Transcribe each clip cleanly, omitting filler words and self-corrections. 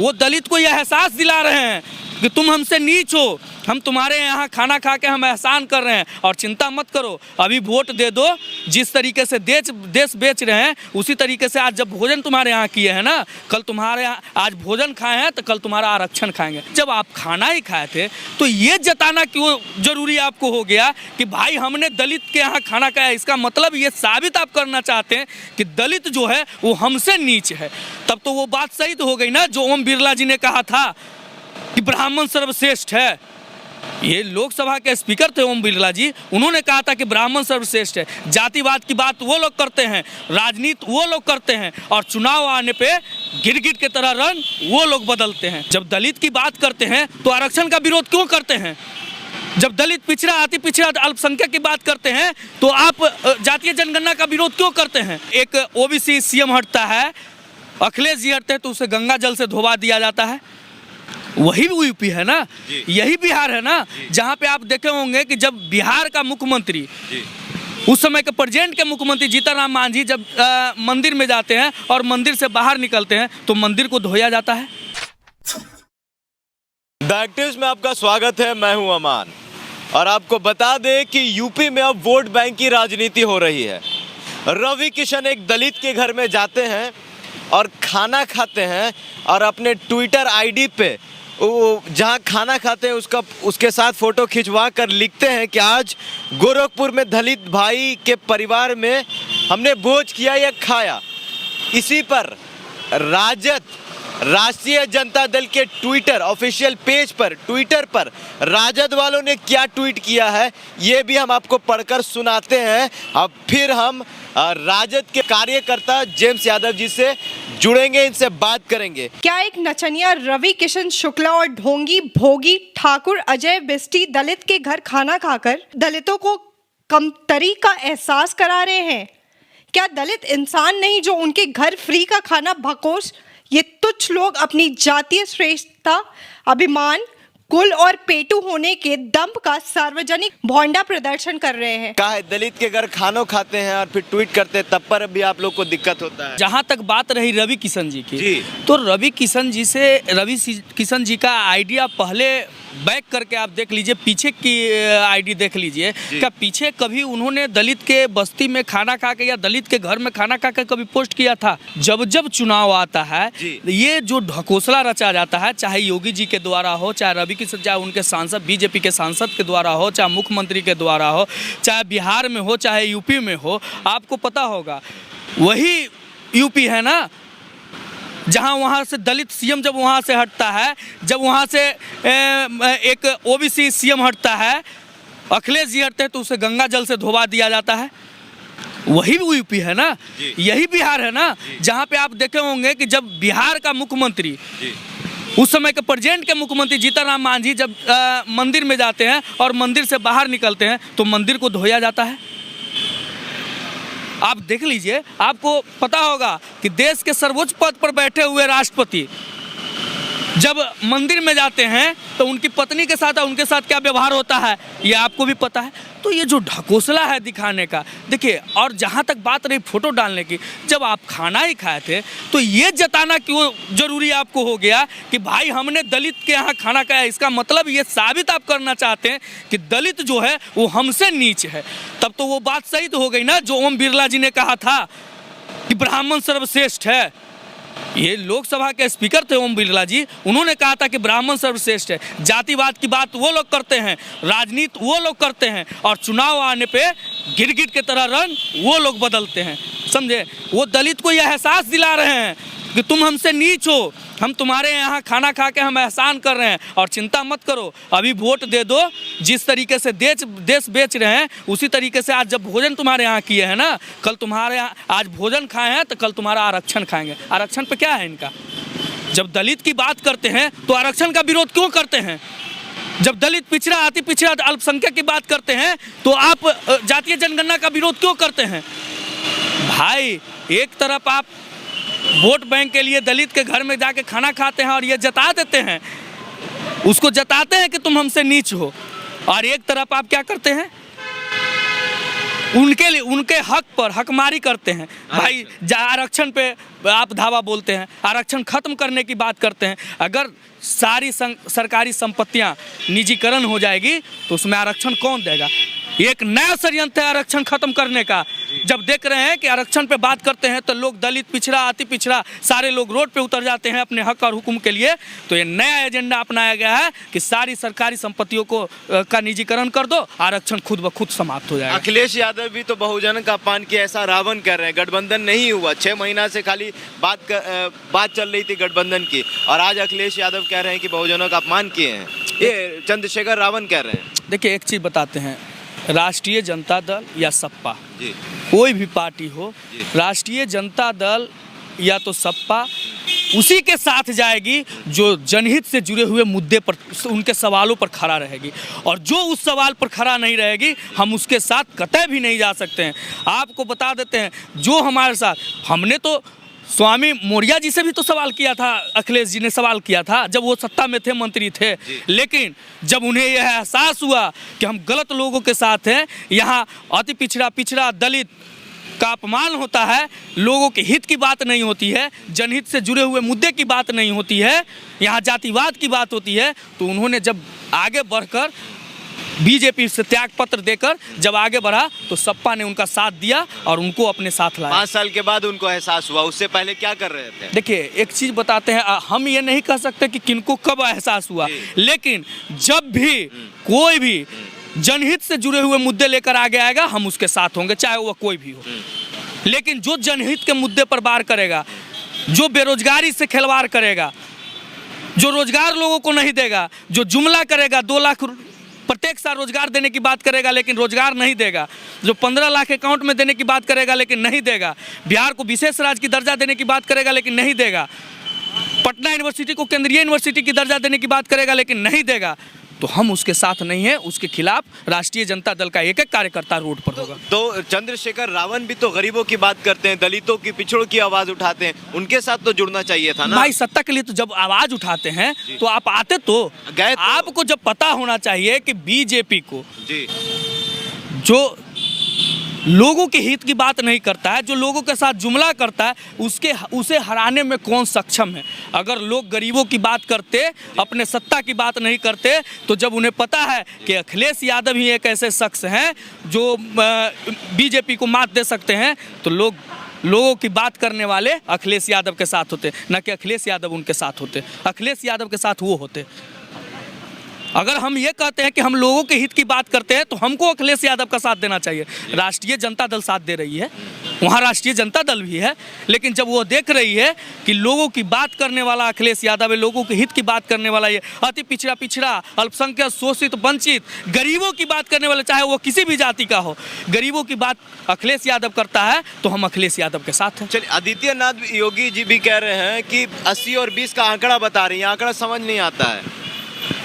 वो दलित को यह एहसास दिला रहे हैं कि तुम हमसे नीच हो, हम तुम्हारे यहाँ खाना खा के हम एहसान कर रहे हैं और चिंता मत करो, अभी वोट दे दो। जिस तरीके से देश बेच रहे हैं उसी तरीके से आज जब भोजन तुम्हारे यहाँ किए हैं ना, कल तुम्हारे यहाँ आज भोजन खाए हैं तो कल तुम्हारा आरक्षण खाएंगे। जब आप खाना ही खाए थे तो ये जताना क्यों जरूरी आपको हो गया कि भाई हमने दलित के यहाँ खाना खाया? इसका मतलब ये साबित आप करना चाहते हैं कि दलित जो है वो हमसे नीच है। तब तो वो बात सही तो हो गई ना जो ओम बिरला जी ने कहा था कि ब्राह्मण सर्वश्रेष्ठ है। ये लोकसभा के स्पीकर थे ओम बिरला जी, उन्होंने कहा था कि ब्राह्मण सर्वश्रेष्ठ है। जातिवाद की बात वो लोग करते हैं, राजनीति वो लोग करते हैं और चुनाव आने पे गिरगिट के तरह रंग वो लोग बदलते हैं। जब दलित की बात करते हैं तो आरक्षण का विरोध क्यों करते हैं? जब दलित पिछड़ा अति पिछड़ा अल्पसंख्यक की बात करते हैं तो आप जातीय जनगणना का विरोध क्यों करते हैं? एक ओबीसी सीएम हटता है, अखिलेश जी हटते हैं तो उसे गंगा जल से धोवा दिया जाता है। वही यूपी है ना, यही बिहार है ना, जहाँ पे आप देखे होंगे कि जब बिहार का मुख्यमंत्री उस समय के प्रेजेंट के मुख्यमंत्री जीतन राम मांझी जब मंदिर में जाते हैं और मंदिर से बाहर निकलते हैं तो मंदिर को धोया जाता है। द एक्टिव्स में आपका स्वागत है, मैं हूं अमान और आपको बता दें कि यूपी में अब वोट बैंक की राजनीति हो रही है। रवि किशन एक दलित के घर में जाते हैं और खाना खाते हैं और अपने ट्विटर आईडी पे जहाँ खाना खाते हैं उसके साथ फोटो खिंचवा कर लिखते हैं कि आज गोरखपुर में दलित भाई के परिवार में हमने भोज किया या खाया। इसी पर राष्ट्रीय जनता दल के ट्विटर ऑफिशियल पेज पर ट्विटर पर राजद वालों ने क्या ट्वीट किया है ये भी हम आपको पढ़कर सुनाते हैं। अब फिर हम राजद के कार्यकर्ता जेम्स यादव जी से जुड़ेंगे, इनसे बात करेंगे। क्या एक नचनिया रवि किशन शुक्ला और ढोंगी भोगी ठाकुर अजय बिस्टी दलित के घर खाना खाकर दलितों को कमतरी का एहसास करा रहे हैं? क्या दलित इंसान नहीं जो उनके घर फ्री का खाना बकोस ये तुच्छ लोग अपनी जातीय श्रेष्ठता, अभिमान, कुल और पेटू होने के दंभ का सार्वजनिक भोंडा प्रदर्शन कर रहे हैं? कहा है दलित के घर खानों खाते हैं और फिर ट्वीट करते हैं, तब पर भी आप लोग को दिक्कत होता है। जहाँ तक बात रही रवि किशन जी की, तो रवि किशन जी का आइडिया पहले बैक करके आप देख लीजिए, पीछे की आईडी देख लीजिए। क्या पीछे कभी उन्होंने दलित के बस्ती में खाना खा के या दलित के घर में खाना खा के कभी पोस्ट किया था? जब जब चुनाव आता है ये जो ढकोसला रचा जाता है, चाहे योगी जी के द्वारा हो, चाहे रवि किशन, चाहे उनके सांसद बीजेपी के सांसद के द्वारा हो, चाहे मुख्यमंत्री के द्वारा हो, चाहे बिहार में हो, चाहे यूपी में हो, आपको पता होगा वही यूपी है ना जहाँ वहाँ से दलित सीएम जब वहाँ से हटता है, जब वहाँ से एक ओबीसी सीएम हटता है, अखिलेश जी हटते हैं तो उसे गंगा जल से धोवा दिया जाता है। वही यूपी है ना, यही बिहार है ना, जहाँ पे आप देखे होंगे कि जब बिहार का मुख्यमंत्री उस समय के प्रेजेंट के मुख्यमंत्री जीतन राम मांझी जब मंदिर में जाते हैं और मंदिर से बाहर निकलते हैं तो मंदिर को धोया जाता है। आप देख लीजिए, आपको पता होगा कि देश के सर्वोच्च पद पर बैठे हुए राष्ट्रपति जब मंदिर में जाते हैं तो उनकी पत्नी के साथ उनके साथ क्या व्यवहार होता है ये आपको भी पता है। तो ये जो ढकोसला है दिखाने का, देखिए, और जहाँ तक बात रही फोटो डालने की, जब आप खाना ही खाए थे तो ये जताना क्यों जरूरी आपको हो गया कि भाई हमने दलित के यहाँ खाना खाया? इसका मतलब ये साबित आप करना चाहते हैं कि दलित जो है वो हमसे नीच है। तब तो वो बात सही तो हो गई ना जो ओम बिरला जी ने कहा था कि ब्राह्मण सर्वश्रेष्ठ है। ये लोकसभा के स्पीकर थे ओम बिरला जी, उन्होंने कहा था कि ब्राह्मण सर्वश्रेष्ठ है। जातिवाद की बात वो लोग करते हैं, राजनीति वो लोग करते हैं और चुनाव आने पे गिरगिट के तरह रंग वो लोग बदलते हैं, समझे? वो दलित को यह एहसास दिला रहे हैं कि तुम हमसे नीच हो, हम तुम्हारे यहाँ खाना खा के हम एहसान कर रहे हैं और चिंता मत करो, अभी वोट दे दो। जिस तरीके से देश बेच रहे हैं उसी तरीके से आज जब भोजन तुम्हारे यहाँ किए हैं ना, कल तुम्हारे यहाँ आज भोजन खाए हैं तो कल तुम्हारा आरक्षण खाएंगे। आरक्षण पे क्या है इनका? जब दलित की बात करते हैं तो आरक्षण का विरोध क्यों करते हैं? जब दलित पिछड़ा अति पिछड़ा अल्पसंख्यक की बात करते हैं तो आप जातीय जनगणना का विरोध क्यों करते हैं? भाई, एक तरफ आप वोट बैंक के लिए दलित के घर में जाके खाना खाते हैं और ये जता देते हैं, उसको जताते हैं कि तुम हमसे नीच हो, और एक तरफ आप क्या करते हैं, उनके लिए उनके हक पर हकमारी करते हैं भाई। आरक्षण पे आप धावा बोलते हैं, आरक्षण खत्म करने की बात करते हैं। अगर सारी सरकारी संपत्तियां निजीकरण हो जाएगी तो उसमें आरक्षण कौन देगा? एक नया षड्यंत्र है आरक्षण खत्म करने का। जब देख रहे हैं कि आरक्षण पे बात करते हैं तो लोग दलित पिछड़ा, अति पिछड़ा सारे लोग रोड पे उतर जाते हैं अपने हक और हुक्म के लिए, तो ये नया एजेंडा अपनाया गया है कि सारी सरकारी संपत्तियों को का निजीकरण कर दो, आरक्षण खुद ब खुद समाप्त हो जाएगा। अखिलेश यादव भी तो बहुजन का अपमान किया, ऐसा रावण कर रहे हैं। गठबंधन नहीं हुआ, 6 महीना से खाली बात चल रही थी गठबंधन की, और आज अखिलेश यादव कह रहे हैं कि बहुजनों का अपमान किए हैं। ये चंद्रशेखर रावण कह रहे हैं। देखिए एक चीज़ बताते हैं, राष्ट्रीय जनता दल या सपा, जी कोई भी पार्टी हो, राष्ट्रीय जनता दल या तो सपा उसी के साथ जाएगी जो जनहित से जुड़े हुए मुद्दे पर, उनके सवालों पर खड़ा रहेगी, और जो उस सवाल पर खड़ा नहीं रहेगी हम उसके साथ कतई भी नहीं जा सकते हैं। आपको बता देते हैं, जो हमारे साथ, हमने तो स्वामी मौर्य जी से भी तो सवाल किया था, अखिलेश जी ने सवाल किया था जब वो सत्ता में थे, मंत्री थे, लेकिन जब उन्हें यह एहसास हुआ कि हम गलत लोगों के साथ हैं, यहाँ अति पिछड़ा दलित का अपमान होता है, लोगों के हित की बात नहीं होती है, जनहित से जुड़े हुए मुद्दे की बात नहीं होती है, यहाँ जातिवाद की बात होती है, तो उन्होंने जब आगे बढ़कर बीजेपी से त्याग पत्र देकर जब आगे बढ़ा तो सपा ने उनका साथ दिया और उनको अपने साथ लाया। 5 साल के बाद उनको एहसास हुआ, उससे पहले क्या कर रहे थे? देखिए एक चीज़ बताते हैं, हम ये नहीं कह सकते कि किनको कब एहसास हुआ, लेकिन जब भी कोई भी जनहित से जुड़े हुए मुद्दे लेकर आगे आएगा हम उसके साथ होंगे, चाहे वह कोई भी हो। लेकिन जो जनहित के मुद्दे पर बात करेगा, जो बेरोजगारी से खिलवाड़ करेगा, जो रोजगार लोगों को नहीं देगा, जो जुमला करेगा 2 लाख प्रत्येक साल रोजगार देने की बात करेगा लेकिन रोजगार नहीं देगा, जो 15 लाख अकाउंट में देने की बात करेगा लेकिन नहीं देगा, बिहार को विशेष राज्य की दर्जा देने की बात करेगा लेकिन नहीं देगा, पटना यूनिवर्सिटी को केंद्रीय यूनिवर्सिटी की दर्जा देने की बात करेगा लेकिन नहीं देगा, तो हम उसके साथ नहीं हैं। उसके खिलाफ राष्ट्रीय जनता दल का एक कार्यकर्ता रोड पर होगा। तो चंद्रशेखर रावण भी तो गरीबों की बात करते हैं, दलितों की, पिछड़ों की आवाज उठाते हैं, उनके साथ तो जुड़ना चाहिए था ना भाई। सत्ता के लिए तो जब आवाज उठाते हैं तो आप आते तो गए, आपको जब पता होना चाहिए कि बीजेपी को जी जो लोगों के हित की बात नहीं करता है, जो लोगों के साथ जुमला करता है, उसे हराने में कौन सक्षम है। अगर लोग गरीबों की बात करते, अपने सत्ता की बात नहीं करते, तो जब उन्हें पता है कि अखिलेश यादव ही एक ऐसे शख्स हैं जो बीजेपी को मात दे सकते हैं, तो लोगों की बात करने वाले अखिलेश यादव के साथ होते, न कि अखिलेश यादव उनके साथ होते। अखिलेश यादव के साथ वो होते। अगर हम ये कहते हैं कि हम लोगों के हित की बात करते हैं तो हमको अखिलेश यादव का साथ देना चाहिए। राष्ट्रीय जनता दल साथ दे रही है, वहाँ राष्ट्रीय जनता दल भी है, लेकिन जब वो देख रही है कि लोगों की बात करने वाला अखिलेश यादव है, लोगों के हित की बात करने वाला ये अति पिछड़ा अल्पसंख्यक, शोषित, वंचित, गरीबों की बात करने वाला, चाहे वो किसी भी जाति का हो, गरीबों की बात अखिलेश यादव करता है, तो हम अखिलेश यादव के साथ हैं। चलिए, आदित्यनाथ योगी जी भी कह रहे हैं कि 80 और 20 का आंकड़ा बता रही हैं, आंकड़ा समझ नहीं आता है,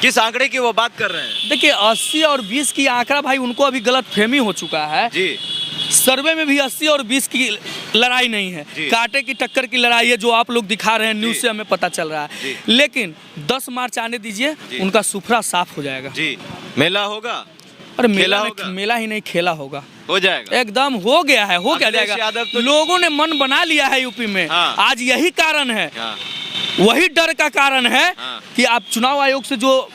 किस आंकड़े की वो बात कर रहे हैं? देखिए 80 और 20 की आंकड़ा भाई उनको अभी गलत फहमी हो चुका है जी। सर्वे में भी 80 और 20 की लड़ाई नहीं है, कांटे की टक्कर की लड़ाई है, जो आप लोग दिखा रहे हैं न्यूज से हमें पता चल रहा है। लेकिन 10 मार्च आने दीजिए, उनका सुफरा साफ हो जाएगा। जी, मेला होगा। अरे मेला ही नहीं, खेला होगा, हो जाएगा, एकदम हो गया है, हो क्या जाएगा। तो लोगों ने मन बना लिया है यूपी में। आज यही कारण है, वही डर का कारण है कि आप चुनाव आयोग से जो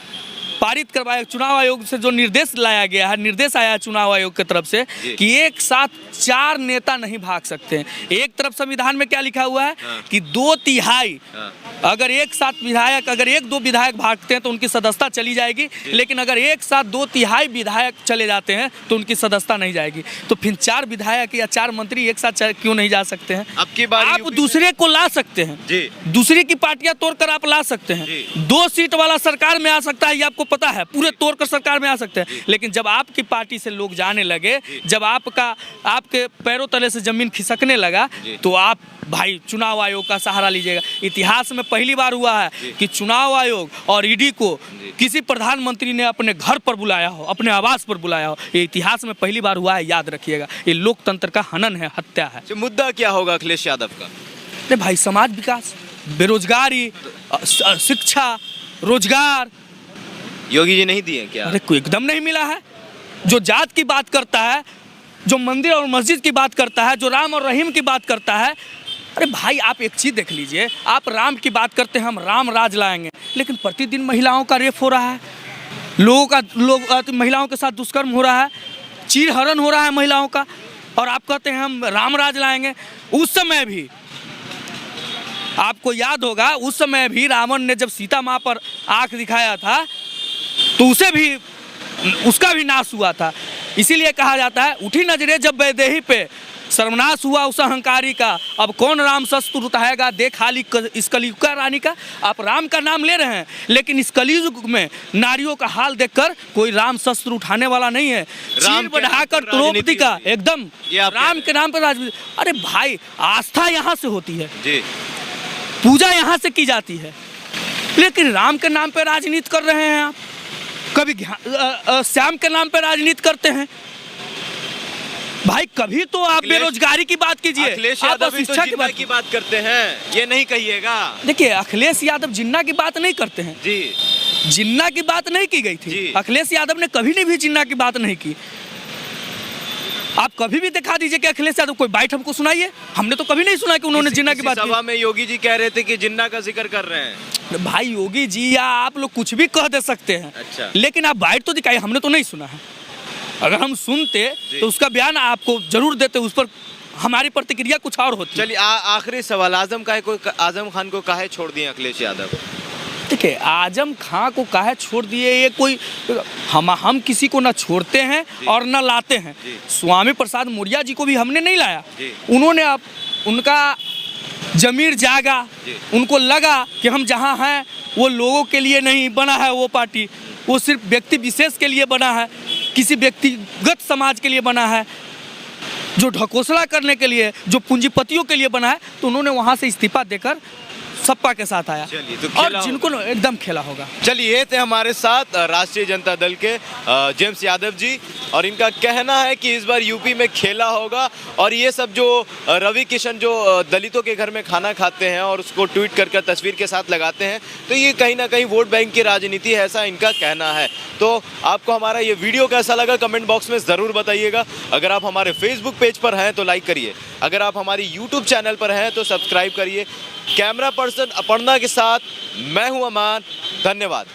पारित करवाया, चुनाव आयोग से जो निर्देश लाया गया है, निर्देश आया है चुनाव आयोग की तरफ से कि एक साथ 4 नेता नहीं भाग सकते हैं। एक तरफ संविधान में क्या लिखा हुआ है कि 2/3 अगर एक साथ विधायक, अगर 1-2 विधायक भागते हैं तो उनकी सदस्यता चली जाएगी, लेकिन अगर एक साथ 2/3 विधायक चले जाते हैं तो उनकी सदस्यता नहीं जाएगी। तो फिर 4 विधायक या 4 मंत्री एक साथ क्यों नहीं जा सकते हैं? अब की बार आप दूसरे को ला सकते हैं, दूसरे की पार्टियां तोड़कर आप ला सकते हैं। 2 सीट वाला सरकार में आ सकता है, ये आपको पता है, पूरे तोड़कर सरकार में आ सकते हैं। लेकिन जब आपकी पार्टी से लोग जाने लगे, जब आपके पैरों तले से जमीन खिसकने लगा, तो आप भाई चुनाव आयोग का सहारा लीजिएगा। इतिहास में पहली बार हुआ है कि चुनाव आयोग और ईडी को किसी प्रधानमंत्री ने अपने घर पर बुलाया हो, अपने आवास पर बुलाया हो। ये इतिहास में पहली बार हुआ है, याद रखिएगा। ये लोकतंत्र का हनन है, हत्या है। मुद्दा क्या होगा अखिलेश यादव का? अरे भाई समाज विकास, बेरोजगारी, शिक्षा, रोजगार। योगी जी नहीं दिए क्या? अरे कोई एकदम नहीं मिला है। जो जात की बात करता है जो मंदिर और मस्जिद की बात करता है, जो राम और रहीम की बात करता है। अरे भाई आप एक चीज़ देख लीजिए, आप राम की बात करते हैं, हम राम राज लाएंगे, लेकिन प्रतिदिन महिलाओं का रेप हो रहा है, लोग महिलाओं के साथ दुष्कर्म हो रहा है, चीरहरण हो रहा है महिलाओं का, और आप कहते हैं हम राम राज लाएंगे। उस समय भी आपको याद होगा, उस समय भी रावण ने जब सीता माँ पर आंख दिखाया था तो उसका भी नाश हुआ था। इसीलिए कहा जाता है, उठी नजरे जब वैदेही पे, सर्वनाश हुआ उस अहंकारी का, अब कौन राम शस्त्र उठाएगा, देख हाली इस कलयुग का रानी का। आप राम का नाम ले रहे हैं, लेकिन इस कलयुग में नारियों का हाल देखकर कोई राम शस्त्र उठाने वाला नहीं है। चीर बढ़ाकर द्रौपदी का एकदम राम के नाम पर राजनीति। अरे भाई आस्था यहाँ से होती है जी, पूजा यहाँ से की जाती है, लेकिन राम के नाम पर राजनीति कर रहे हैं आप। कभी श्याम के नाम पर राजनीति करते हैं। भाई कभी तो आप बेरोजगारी की बात कीजिए, अखिलेश आप यादव भी तो शिक्षा जिन्ना की बात करते हैं, ये नहीं कहिएगा। देखिए अखिलेश यादव जिन्ना की बात नहीं करते हैं जी, जिन्ना की बात नहीं की गई थी जी। अखिलेश यादव ने कभी नहीं भी जिन्ना की बात नहीं की। आप कभी भी दिखा दीजिए कि अखिलेश यादव कोई बाइट हमको सुनाइए, हमने तो कभी नहीं सुना कि उन्होंने जिन्ना की बात की। सभा में योगी जी कह रहे थे कि जिन्ना का जिक्र कर रहे हैं। भाई योगी जी या आप लोग कुछ भी कह दे सकते हैं, अच्छा। लेकिन आप बाइट तो दिखाइए, हमने तो नहीं सुना है। अगर हम सुनते तो उसका बयान आपको जरूर देते, उस पर हमारी प्रतिक्रिया कुछ और होती। चलिए आखिरी सवाल, आजम खान को काहे छोड़ दिए अखिलेश यादव? देखिए आजम खां को काहे छोड़ दिए, ये कोई हम किसी को ना छोड़ते हैं और ना लाते हैं। स्वामी प्रसाद मौर्य जी को भी हमने नहीं लाया, उन्होंने अब उनका जमीर जागा, उनको लगा कि हम जहाँ हैं वो लोगों के लिए नहीं बना है वो पार्टी, वो सिर्फ व्यक्ति विशेष के लिए बना है, किसी व्यक्तिगत समाज के लिए बना है, जो ढकोसला करने के लिए, जो पूंजीपतियों के लिए बना है। तो उन्होंने वहाँ से इस्तीफा देकर सपा के साथ आया, तो और जिनको एकदम खेला होगा। चलिए ये थे हमारे साथ राष्ट्रीय जनता दल के जेम्स यादव जी, और इनका कहना है कि इस बार यूपी में खेला होगा। और ये सब जो रवि किशन जो दलितों के घर में खाना खाते हैं और उसको ट्वीट कर तस्वीर के साथ लगाते हैं, तो ये कहीं ना कहीं वोट बैंक की राजनीति है, ऐसा इनका कहना है। तो आपको हमारा ये वीडियो कैसा लगा कमेंट बॉक्स में ज़रूर बताइएगा। अगर आप हमारे फेसबुक पेज पर हैं तो लाइक करिए, अगर आप हमारी यूट्यूब चैनल पर हैं तो सब्सक्राइब करिए। कैमरा पर्सन अपर्णा के साथ मैं हूं अमान, धन्यवाद।